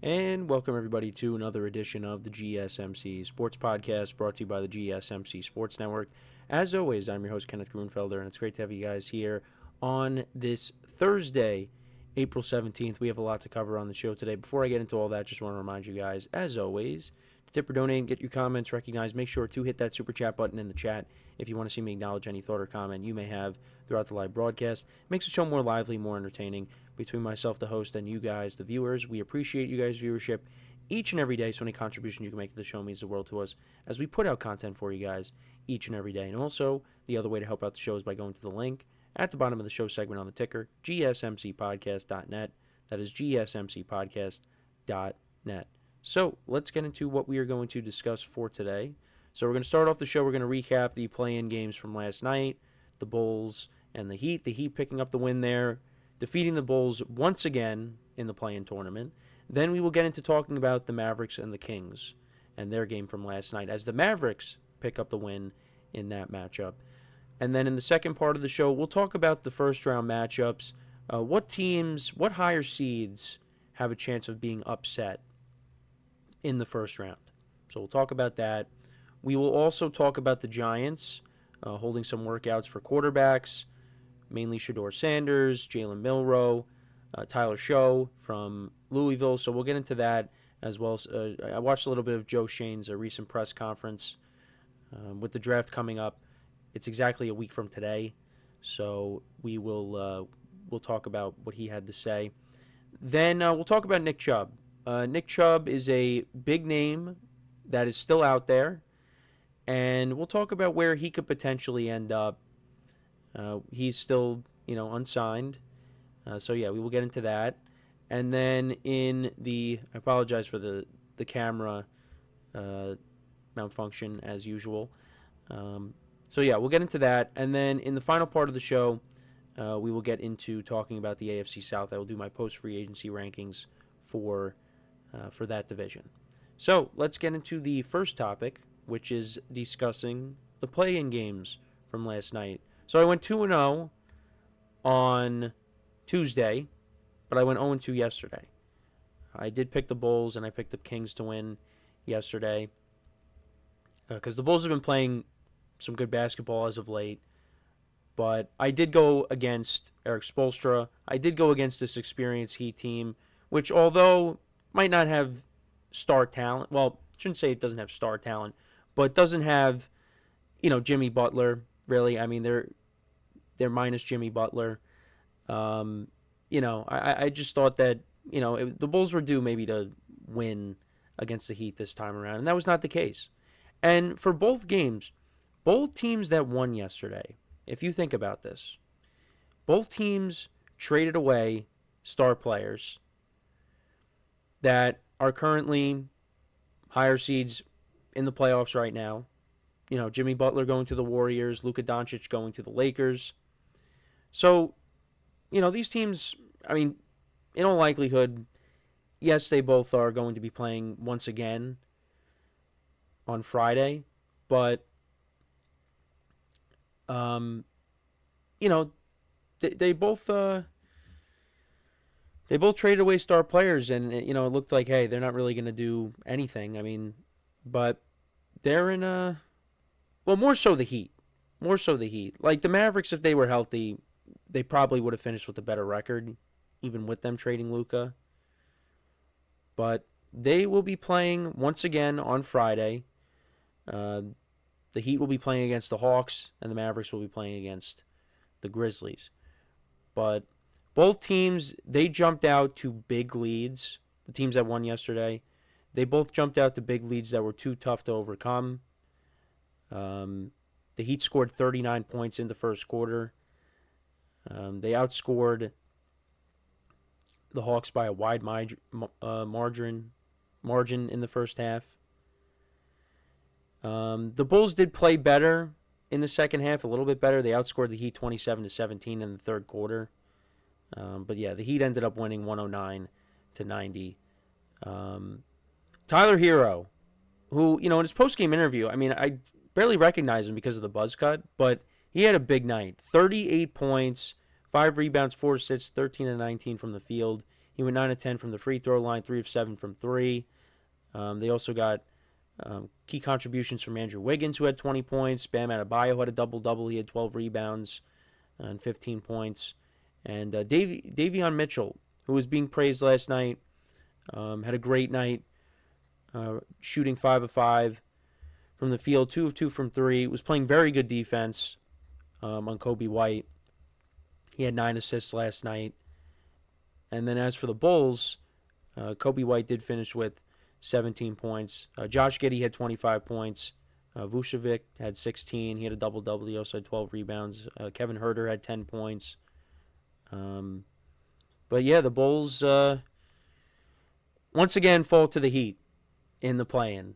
And welcome everybody to another edition of the GSMC Sports Podcast brought to you by the GSMC Sports Network. As always, I'm your host Kenneth Grunfelder, and it's great to have you guys here on this Thursday, April 17th. We have a lot to cover on the show today. Before I get into all that, just want to remind you guys, as always, to tip or donate and get your comments recognized, make sure to hit that super chat button in the chat if you want to see me acknowledge any thought or comment you may have throughout the live broadcast. It makes the show more lively, more entertaining. Between myself, the host, and you guys, the viewers, we appreciate you guys' viewership each and every day, so any contribution you can make to the show means the world to us as we put out content for you guys each and every day. And also, the other way to help out the show is by going to the link at the bottom of the show segment on the ticker, gsmcpodcast.net. That is gsmcpodcast.net. So, let's get into what we are going to discuss for today. So, we're going to start off the show. We're going to recap the play-in games from last night, the Bulls and the Heat. The Heat picking up the win there, defeating the Bulls once again in the play-in tournament. Then we will get into talking about the Mavericks and the Kings and their game from last night as the Mavericks pick up the win in that matchup. And then in the second part of the show, we'll talk about the first-round matchups. What teams, what higher seeds have a chance of being upset in the first round? So we'll talk about that. We will also talk about the Giants holding some workouts for quarterbacks, mainly Shedeur Sanders, Jalen Milroe, Tyler Show from Louisville. So we'll get into that as well. I watched a little bit of Joe Shane's recent press conference with the draft coming up. It's exactly a week from today, so we'll talk about what he had to say. Then we'll talk about Nick Chubb. Nick Chubb is a big name that is still out there, and we'll talk about where he could potentially end up. He's still, unsigned. So, yeah, we will get into that. And then I apologize for the camera malfunction as usual. So, yeah, we'll get into that. And then in the final part of the show, we will get into talking about the AFC South. I will do my post-free agency rankings for that division. So, let's get into the first topic, which is discussing the play-in games from last night. So I went 2-0 on Tuesday, but I went 0-2 yesterday. I did pick the Bulls, and I picked the Kings to win yesterday because the Bulls have been playing some good basketball as of late. But I did go against Eric Spoelstra. I did go against this experienced Heat team, which although might not have star talent, well, I shouldn't say it doesn't have star talent, but doesn't have, Jimmy Butler, really. I mean, they're minus Jimmy Butler. I just thought that, the Bulls were due maybe to win against the Heat this time around, and that was not the case. And for both games, both teams that won yesterday, if you think about this, both teams traded away star players that are currently higher seeds in the playoffs right now. Jimmy Butler going to the Warriors, Luka Doncic going to the Lakers. So, these teams, in all likelihood, yes, they both are going to be playing once again on Friday, but, they both traded away star players, and, it looked like, hey, they're not really going to do anything. But they're in a... Well, more so the Heat. Like the Mavericks, if they were healthy, they probably would have finished with a better record, even with them trading Luka. But they will be playing once again on Friday. The Heat will be playing against the Hawks, and the Mavericks will be playing against the Grizzlies. But both teams, they jumped out to big leads. The teams that won yesterday, they both jumped out to big leads that were too tough to overcome. The Heat scored 39 points in the first quarter. They outscored the Hawks by a wide margin in the first half. The Bulls did play better in the second half, a little bit better. They outscored the Heat 27-17 in the third quarter. But yeah, the Heat ended up winning 109-90. Tyler Hero, who, in his post-game interview, I barely recognize him because of the buzz cut, but he had a big night. 38 points, 5 rebounds, 4 assists, 13 and 19 from the field. He went 9 of 10 from the free throw line, 3 of 7 from three. They also got key contributions from Andrew Wiggins, who had 20 points. Bam Adebayo had a double-double. He had 12 rebounds and 15 points. And Davion Mitchell, who was being praised last night, had a great night, shooting 5 of 5 from the field, 2 of 2 from three. Was playing very good defense on Kobe White. He had 9 assists last night. And then as for the Bulls, Kobe White did finish with 17 points. Josh Giddey had 25 points. Vucevic had 16. He had a double-double. He also had 12 rebounds. Kevin Huerter had 10 points. But yeah, the Bulls once again fall to the Heat in the play-in.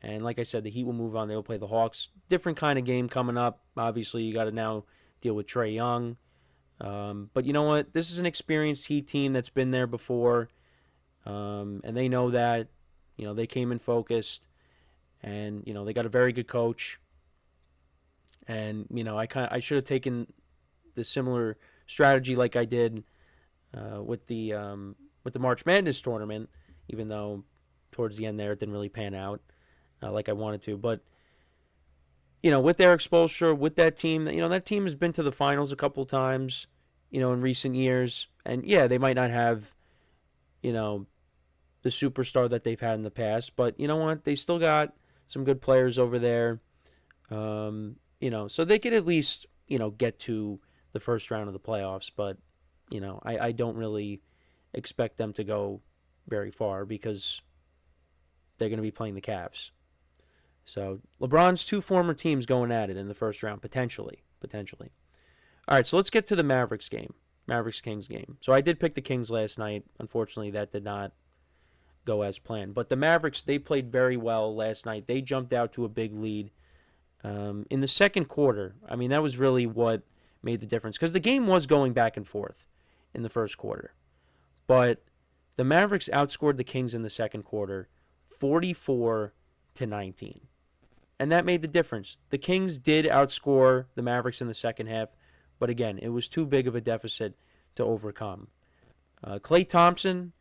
And like I said, the Heat will move on. They will play the Hawks. Different kind of game coming up. Obviously, you got to now deal with Trae Young. But you know what? This is an experienced Heat team that's been there before. And they know that. They came in focused. And, they got a very good coach. And, I should have taken the similar strategy like I did with the March Madness tournament, even though towards the end there it didn't really pan out like I wanted to. But, with Eric Spoelstra, with that team, that team has been to the finals a couple times, in recent years. And, yeah, they might not have, the superstar that they've had in the past. But you know what? They still got some good players over there. So they could at least, get to the first round of the playoffs. But, I don't really expect them to go very far because they're going to be playing the Cavs. So LeBron's two former teams going at it in the first round, potentially. All right, so let's get to the Mavericks-Kings game. So I did pick the Kings last night. Unfortunately, that did not go as planned. But the Mavericks, they played very well last night. They jumped out to a big lead. In the second quarter, that was really what made the difference. Because the game was going back and forth in the first quarter. But the Mavericks outscored the Kings in the second quarter 44-19. And that made the difference. The Kings did outscore the Mavericks in the second half. But again, it was too big of a deficit to overcome. Klay Thompson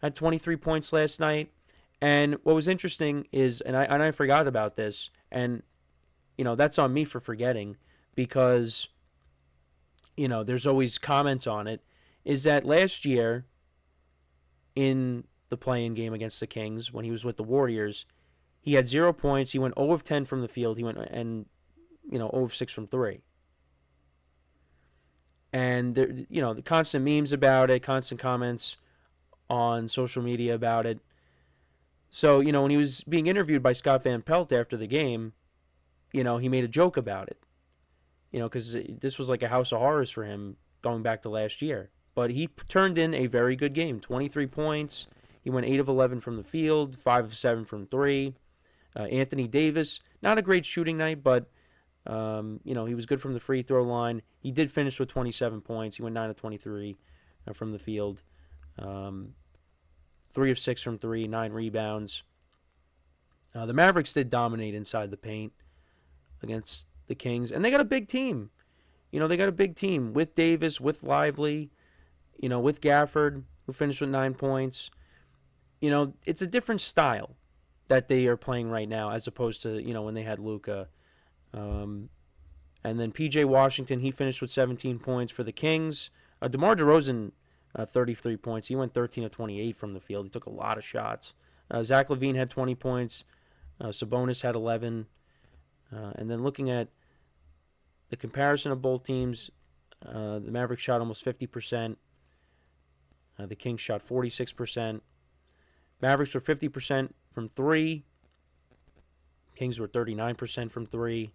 had 23 points last night. And what was interesting is, and I forgot about this, and, that's on me for forgetting because, there's always comments on it, is that last year in the play-in game against the Kings, when he was with the Warriors, he had 0 points. He went 0 of 10 from the field. He went, 0 of 6 from 3. And, the constant memes about it, constant comments on social media about it. So, when he was being interviewed by Scott Van Pelt after the game, he made a joke about it. Because this was like a house of horrors for him going back to last year. But he turned in a very good game, 23 points. He went 8 of 11 from the field, 5 of 7 from 3. Anthony Davis, not a great shooting night, but he was good from the free throw line. He did finish with 27 points. He went 9 of 23 from the field. 3 of 6 from 3, 9 rebounds. The Mavericks did dominate inside the paint against the Kings. And they got a big team. They got a big team with Davis, with Lively, with Gafford, who finished with 9 points. It's a different style that they are playing right now as opposed to, when they had Luka. And then P.J. Washington, he finished with 17 points for the Kings. DeMar DeRozan, 33 points. He went 13 of 28 from the field. He took a lot of shots. Zach LaVine had 20 points. Sabonis had 11. And then looking at the comparison of both teams, the Mavericks shot almost 50%. The Kings shot 46%. Mavericks were 50% from 3. Kings were 39% from 3.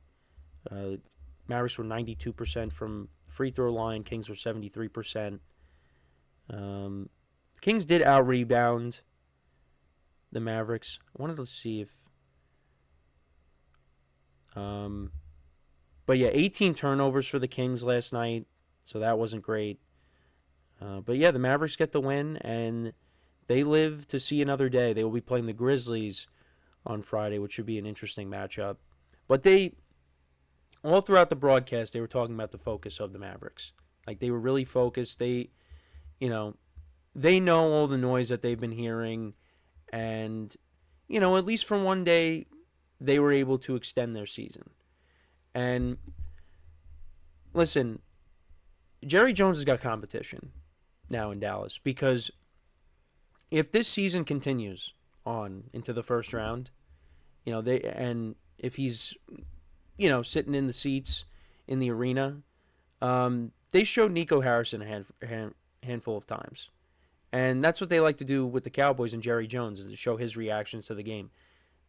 Mavericks were 92% from free throw line. Kings were 73%. Kings did out-rebound the Mavericks. I wanted to see if... But yeah, 18 turnovers for the Kings last night, so that wasn't great. But yeah, the Mavericks get the win, and they live to see another day. They will be playing the Grizzlies on Friday, which should be an interesting matchup. But all throughout the broadcast, they were talking about the focus of the Mavericks. Like, they were really focused. They they know all the noise that they've been hearing, and at least for one day, they were able to extend their season. And listen, Jerry Jones has got competition now in Dallas, because if this season continues on into the first round, if he's sitting in the seats in the arena, they showed Nico Harrison a handful of times, and that's what they like to do with the Cowboys and Jerry Jones, is to show his reactions to the game.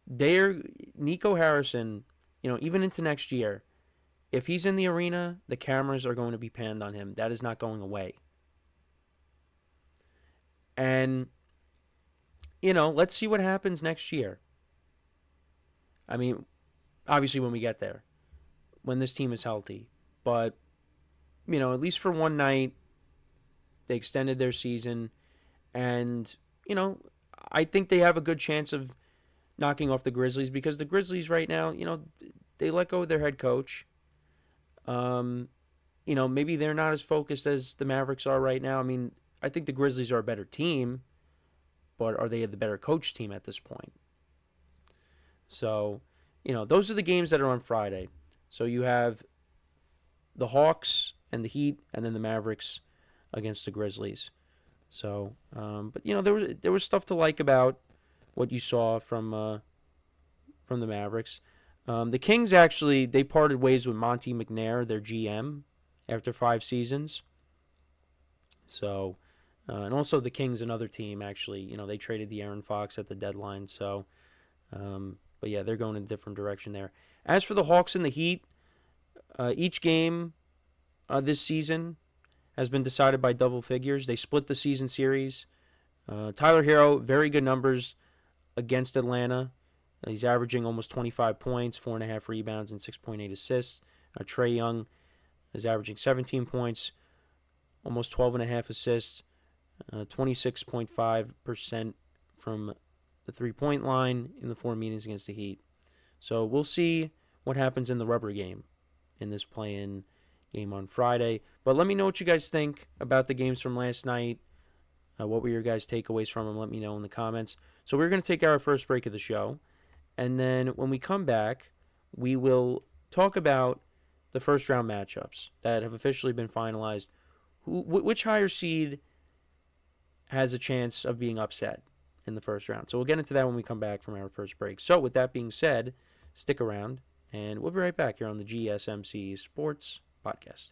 Nico Harrison, even into next year, if he's in the arena, the cameras are going to be panned on him. That is not going away. And let's see what happens next year. I mean, obviously when we get there, when this team is healthy, but at least for one night, they extended their season, and I think they have a good chance of knocking off the Grizzlies, because the Grizzlies right now, they let go of their head coach. Maybe they're not as focused as the Mavericks are right now. I mean, I think the Grizzlies are a better team, but are they the better coach team at this point? So, those are the games that are on Friday. So you have the Hawks and the Heat, and then the Mavericks against the Grizzlies. So, but there was stuff to like about what you saw from the Mavericks. The Kings, actually, they parted ways with Monty McNair, their GM, after 5 seasons. So, and also the Kings, another team, actually, they traded the Aaron Fox at the deadline. So, but yeah, they're going in a different direction there. As for the Hawks and the Heat, each game this season has been decided by double figures. They split the season series. Tyler Hero, very good numbers against Atlanta. He's averaging almost 25 points, 4.5 rebounds, and 6.8 assists. Trae Young is averaging 17 points, almost 12.5 assists, 26.5% from the three-point line in the 4 meetings against the Heat. So we'll see what happens in the rubber game in this play-in game on Friday. But let me know what you guys think about the games from last night. What were your guys' takeaways from them? Let me know in the comments. So we're going to take our first break of the show. And then when we come back, we will talk about the first-round matchups that have officially been finalized. Which higher seed has a chance of being upset in the first round? So we'll get into that when we come back from our first break. So with that being said, stick around, and we'll be right back here on the GSMC Sports Podcast.